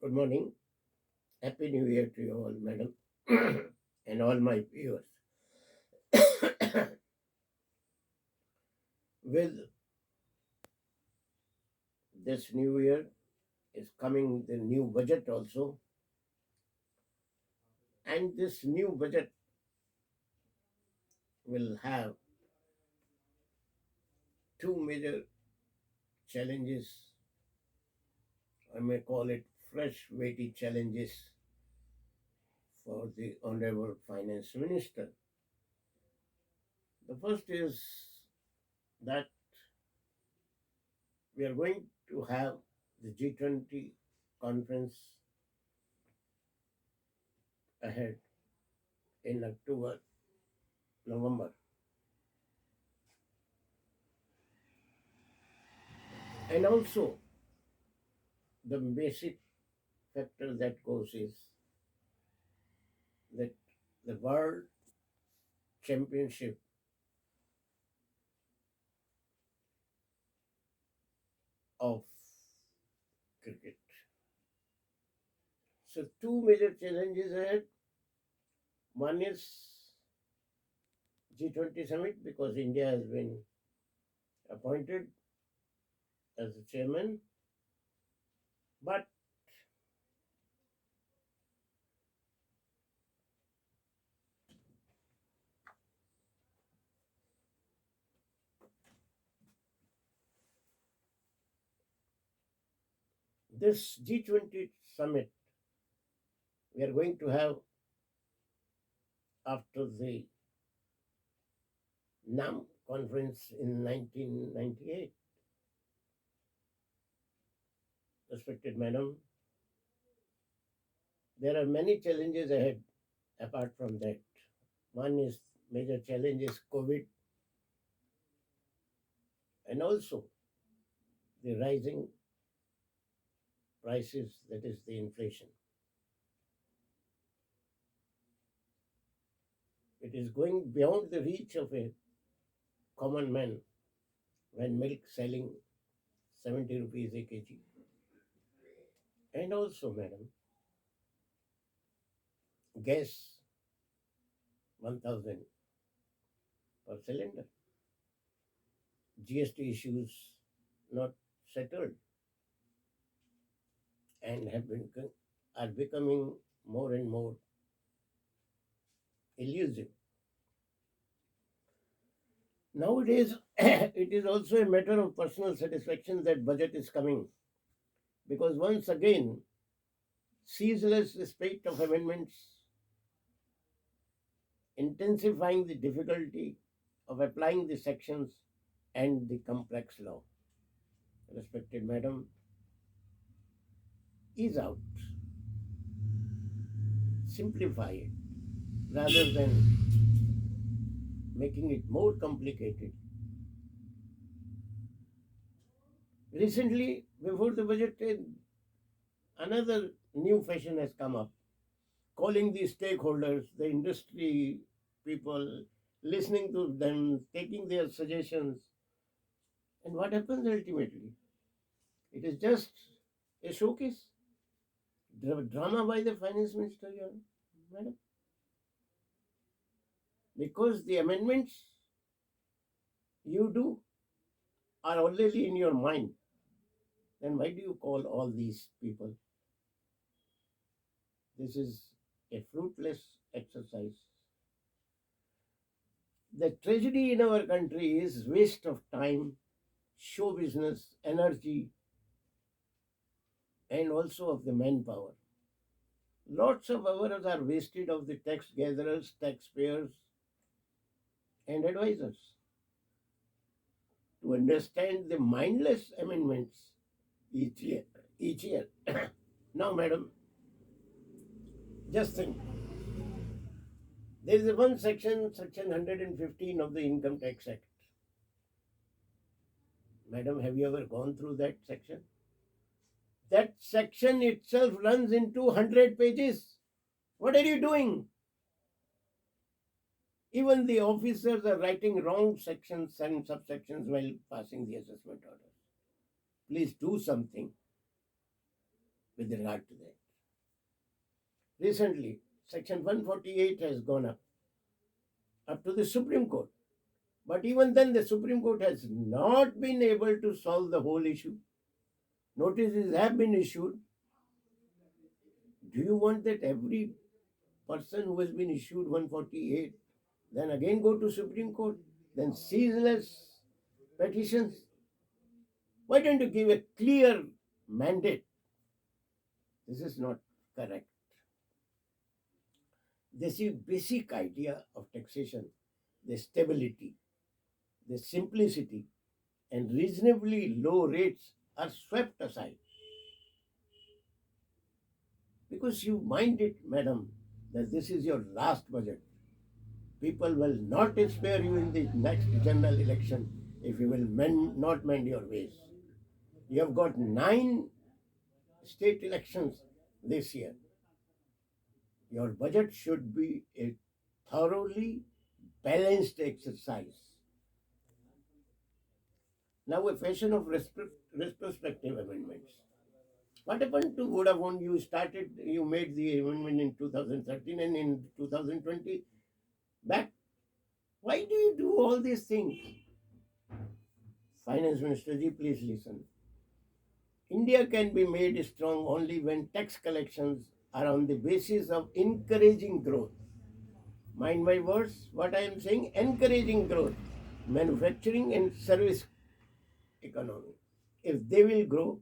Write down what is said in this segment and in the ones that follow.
Good morning. Happy New Year to you all, madam, and all my viewers. With this new year is coming the new budget also, and this new budget will have two major challenges. I may call it fresh, weighty challenges for the Honorable Finance Minister. The first is that we are going to have the G20 conference ahead in October, November. And also, the basic factor that goes is that the World Championship of cricket. So, two major challenges ahead. One is G20 summit because India has been appointed as the chairman, but this G20 summit we are going to have after the NAM conference in 1998. Respected madam, there are many challenges ahead apart from that. One is major challenge is COVID and also the rising prices, that is the inflation. It is going beyond the reach of a common man when milk selling 70 rupees a kg. And also, madam, gas 1000 per cylinder. GST issues not settled and are becoming more and more elusive. Nowadays, it is also a matter of personal satisfaction that budget is coming because once again, ceaseless spate of amendments, intensifying the difficulty of applying the sections and the complex law. Respected madam, ease out, simplify it rather than making it more complicated. Recently, before the budget, another new fashion has come up, calling the stakeholders, the industry people, listening to them, taking their suggestions. And what happens ultimately? It is just a showcase, drama by the finance minister, madam. Because the amendments you do are already in your mind. Then why do you call all these people? This is a fruitless exercise. The tragedy in our country is waste of time, show business, energy, and also of the manpower. Lots of hours are wasted of the tax gatherers, taxpayers, and advisors to understand the mindless amendments each year. Each year. Now, madam, just think. There is a one section, section 115 of the Income Tax Act. Madam, have you ever gone through that section? That section itself runs into 100 pages. What are you doing? Even the officers are writing wrong sections and subsections while passing the assessment orders. Please do something. with regard to that. Recently, Section 148 has gone up to the Supreme Court. But even then, the Supreme Court has not been able to solve the whole issue. Notices have been issued. Do you want that every person who has been issued 148 then again go to Supreme Court, then ceaseless petitions? Why don't you give a clear mandate? This is not correct. This is basic idea of taxation, the stability, the simplicity, and reasonably low rates are swept aside. Because you mind it, madam, that this is your last budget. People will not spare you in the next general election if you will not mend your ways. You have got 9 state elections this year. Your budget should be a thoroughly balanced exercise. Now, a fashion of retrospective amendments. What happened to Vodafone? You made the amendment in 2013 and in 2020 back. Why do you do all these things? Finance Minister ji, please listen. India can be made strong only when tax collections are on the basis of encouraging growth. Mind my words, what I am saying, encouraging growth, manufacturing and service economy. If they will grow,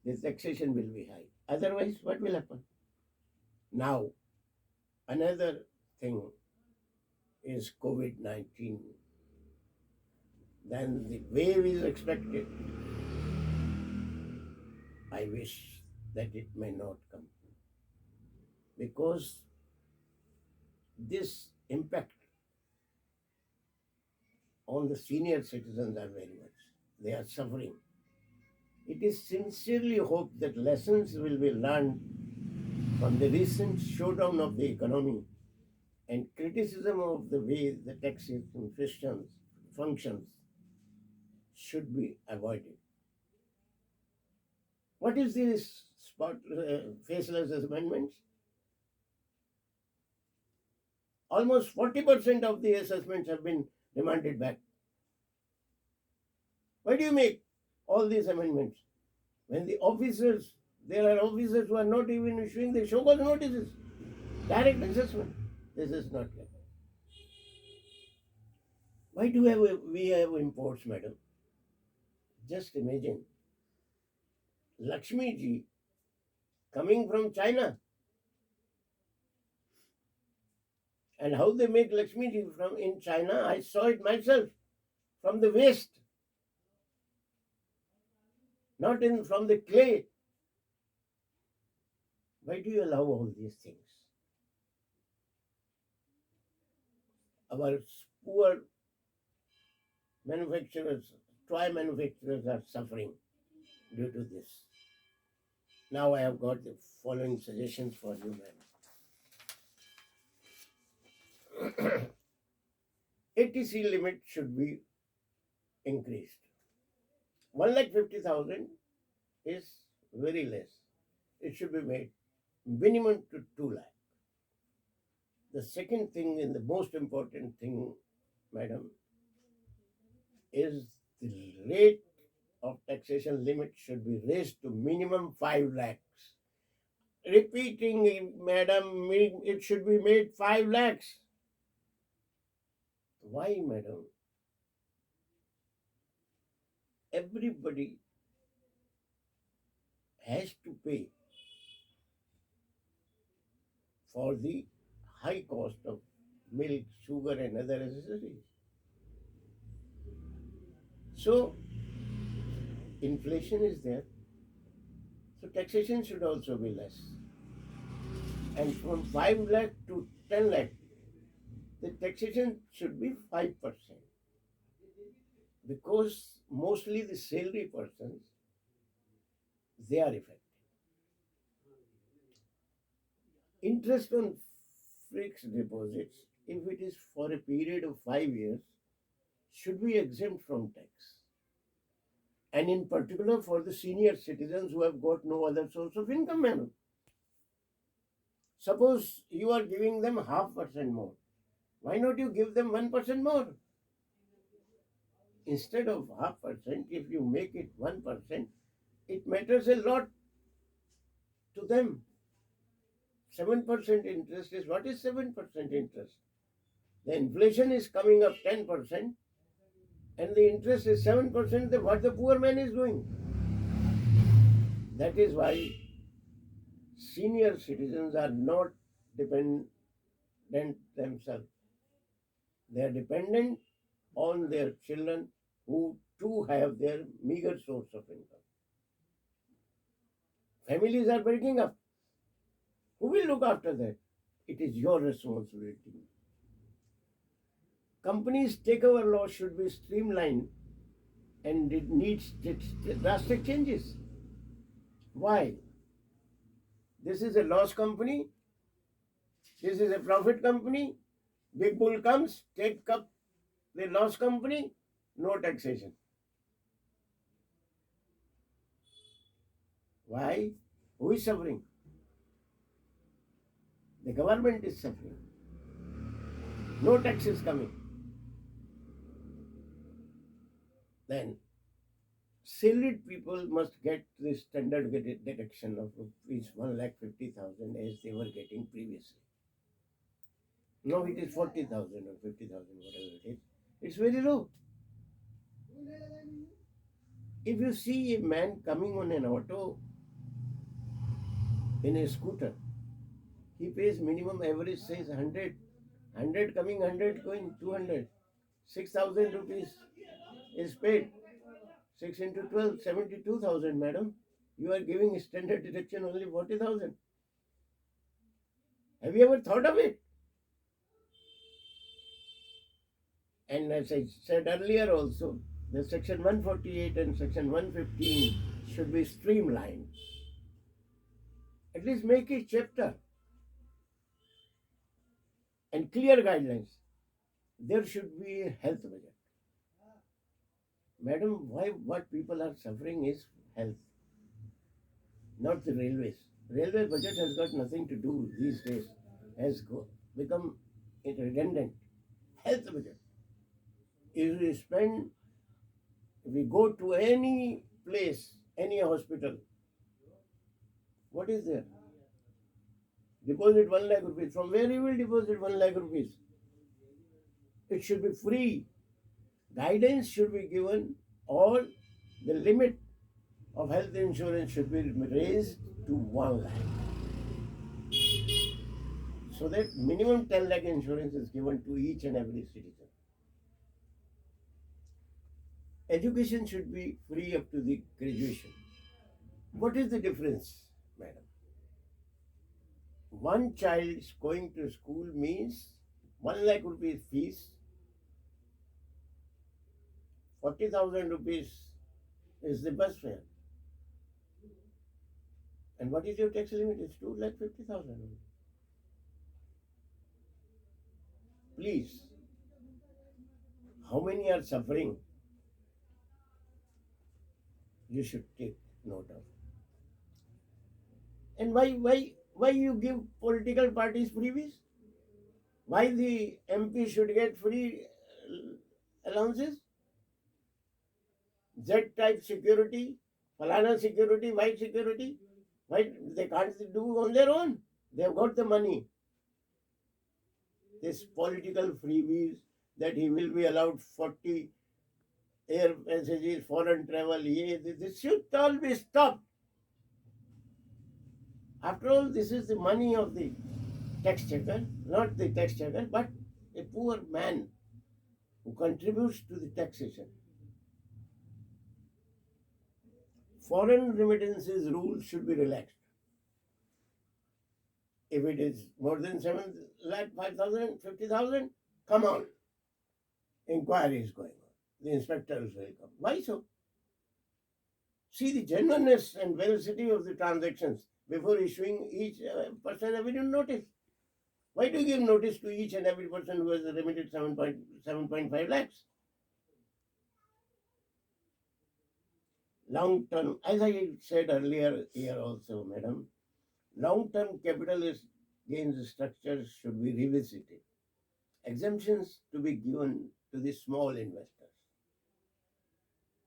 the taxation will be high. Otherwise, what will happen? Now, another thing is COVID-19. Then the wave is expected. I wish that it may not come. Because this impact on the senior citizens are very much. They are suffering. It is sincerely hoped that lessons will be learned from the recent showdown of the economy and criticism of the way the tax system functions should be avoided. What is this faceless amendments? Almost 40% of the assessments have been remanded back. Why do you make all these amendments? When there are officers who are not even issuing the show cause notices, direct assessment. This is not right. Why do we have imports, madam? Just imagine Lakshmi ji coming from China. And how they make Lakshmi ji from in China, I saw it myself from the waste, not from the clay. Why do you allow all these things? Our poor manufacturers, toy manufacturers are suffering due to this. Now I have got the following suggestions for you, ma'am. ATC limit should be increased. 1,50,000 is very less. It should be made minimum to 2 lakh. The second thing and the most important thing, madam, is the rate of taxation limit should be raised to minimum 5 lakhs. Repeating, madam, it should be made 5 lakhs. Why, madam? Everybody has to pay for the high cost of milk, sugar, and other accessories. So, inflation is there. So, taxation should also be less. And from 5 lakh to 10 lakh, the taxation should be 5%. Because mostly the salary persons, they are affected. Interest on fixed deposits, if it is for a period of 5 years, should be exempt from tax. and in particular for the senior citizens who have got no other source of income, madam. Suppose you are giving them 0.5% more. Why not you give them 1% more? Instead of 0.5%, if you make it 1%, it matters a lot to them. 7% interest is what is 7% interest? The inflation is coming up 10% and the interest is 7%, then what the poor man is doing? That is why senior citizens are not dependent themselves. They are dependent on their children who too have their meager source of income. Families are breaking up. Who will look after that? It is your responsibility. Companies' takeover law should be streamlined and it needs drastic changes. Why? This is a loss company. This is a profit company. Big bull comes, take up the loss company, no taxation. Why? Who is suffering? The government is suffering. No tax is coming. Then salaried people must get the standard deduction of rupees 1,50,000 as they were getting previously. Now it is 40,000 or 50,000, whatever it is. It's very low. If you see a man coming on an auto in a scooter, he pays minimum average says 100, 100 coming, 100 going, 200. 6,000 rupees is paid. 6 into 12, 72,000, madam. You are giving standard deduction only 40,000. Have you ever thought of it? And as I said earlier also, the section 148 and section 115 should be streamlined. At least make a chapter and clear guidelines. There should be a health budget. Madam, why what people are suffering is health, not the railways. Railway budget has got nothing to do these days, has become redundant. Health budget. If we spend, if we go to any place, any hospital, what is there? Deposit 1 lakh rupees. From where you will deposit 1 lakh rupees? It should be free. Guidance should be given, or the limit of health insurance should be raised to 1 lakh. So that minimum 10 lakh insurance is given to each and every citizen. Education should be free up to the graduation. What is the difference, madam? One child going to school means 1 lakh rupees fees, 40,000 rupees is the bus fare. And what is your tax limit? It's 2,50,000. Please, how many are suffering? You should take note of. And why you give political parties freebies? Why the MP should get free allowances? Z-type security, Falana security, white security. Why they can't do on their own? They've got the money. This political freebies that he will be allowed 40 air passages, foreign travel, this should all be stopped. After all, this is the money of the tax checker, not the tax checker, but a poor man who contributes to the taxation. Foreign remittances rules should be relaxed. If it is more than 7 lakh, 5,000, 50,000, come on. Inquiry is going on. The inspectors will come. Why so? See the genuineness and veracity of the transactions before issuing each person evident notice. Why do you give notice to each and every person who has remitted 7.5 lakhs? long term, as I said earlier here also, madam, long term capital gains structures should be revisited. Exemptions to be given to the small investors.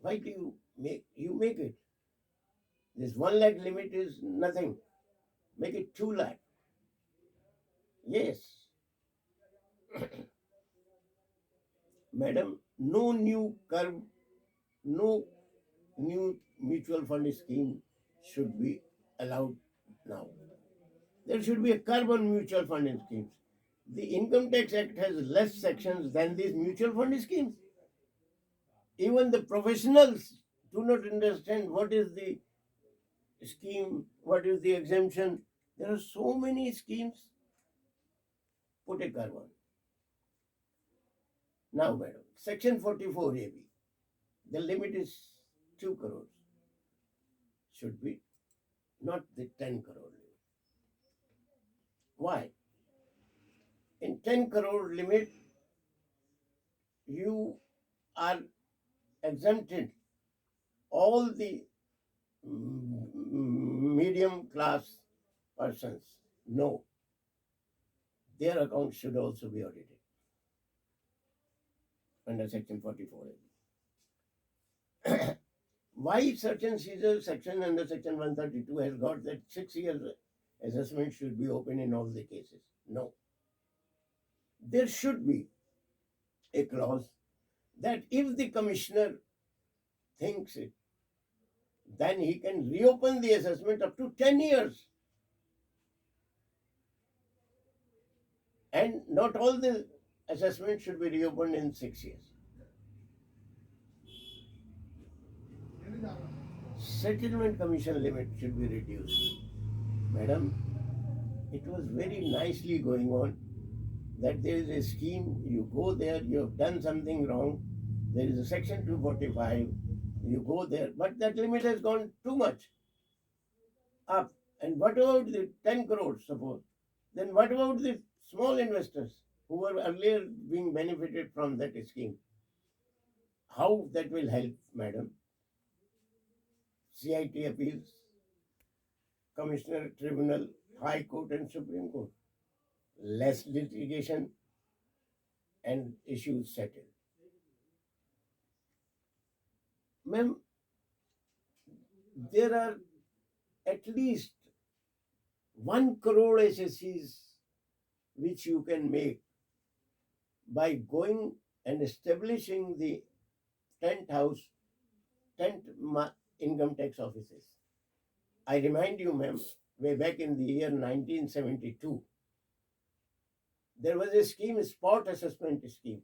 Why do you make it? This 1 lakh limit is nothing. Make it 2 lakh. Yes, madam, no new curve, no new mutual fund scheme should be allowed now. There should be a curve on mutual fund schemes. The Income Tax Act has less sections than these mutual fund schemes. Even the professionals do not understand what is the scheme, what is the exemption. There are so many schemes. Put a curve on. Now, madam, Section 44 AB, the limit is 2 crores. Should be not the 10 crore limit. Why? In 10 crore limit, you are exempted all the medium class persons. No, their accounts should also be audited under Section 44. Why search and seizure section under Section 132 has got that 6 years assessment should be open in all the cases? No. There should be a clause that if the commissioner thinks it, then he can reopen the assessment up to 10 years. And not all the assessments should be reopened in 6 years. Settlement commission limit should be reduced. Madam, it was very nicely going on that there is a scheme, you go there, you have done something wrong, there is a section 245, you go there, but that limit has gone too much up. And what about the 10 crores, suppose? Then what about the small investors who were earlier being benefited from that scheme? How that will help, madam? CIT appeals, Commissioner Tribunal, High Court and Supreme Court. Less litigation and issues settled. Ma'am, there are at least 1 crore SSCs which you can make by going and establishing the 10th house, 10th income tax offices. I remind you, ma'am, way back in the year 1972, there was a scheme, spot assessment scheme.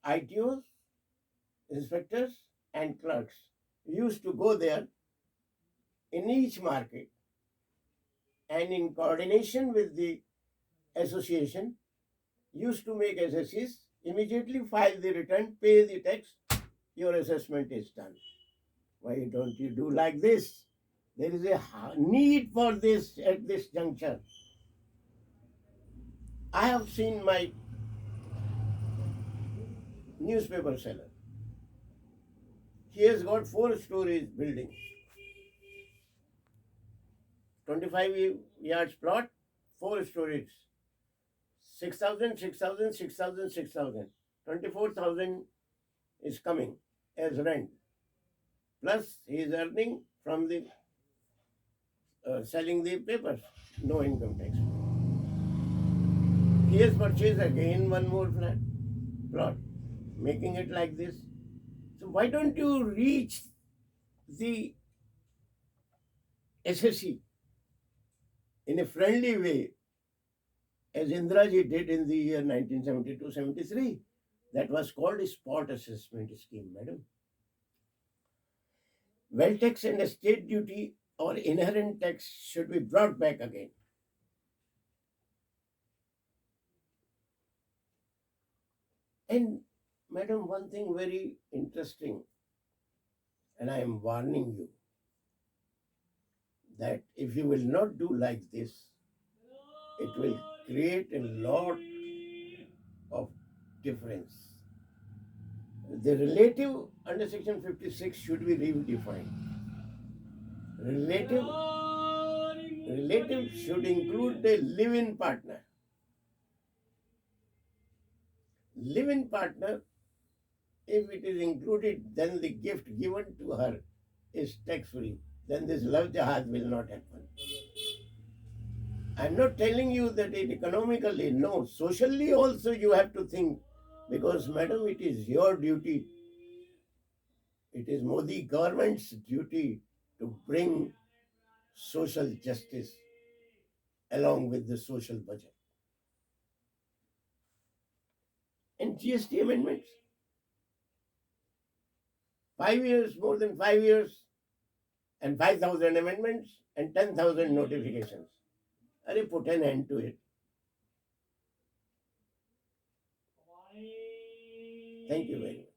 ITOs, inspectors, and clerks used to go there in each market and in coordination with the association used to make SSCs, immediately file the return, pay the tax, your assessment is done. Why don't you do like this? There is a need for this at this juncture. I have seen my newspaper seller. He has got 4 stories building, 25 yards plot, 4 stories, 6,000, 6,000, 6,000, 6,000. 24,000 is coming as rent. Plus he is earning from the selling the papers, no income tax. He has purchased again one more plot, making it like this. So why don't you reach the SSC in a friendly way, as Indraji did in the year 1972-73? That was called a spot assessment scheme, madam. Wealth tax and estate duty or inherent tax should be brought back again. And madam, one thing very interesting, and I am warning you, that if you will not do like this, it will create a lot of difference. The relative under section 56 should be redefined. Relative should include the live-in partner. Live-in partner, if it is included, then the gift given to her is tax-free. Then this love jihad will not happen. I'm not telling you that it economically, no, socially also you have to think, because madam, it is your duty, it is Modi government's duty to bring social justice along with the social budget. And GST amendments, 5 years, more than 5 years, and 5,000 amendments and 10,000 notifications. Arey, put an end to it. Thank you very much.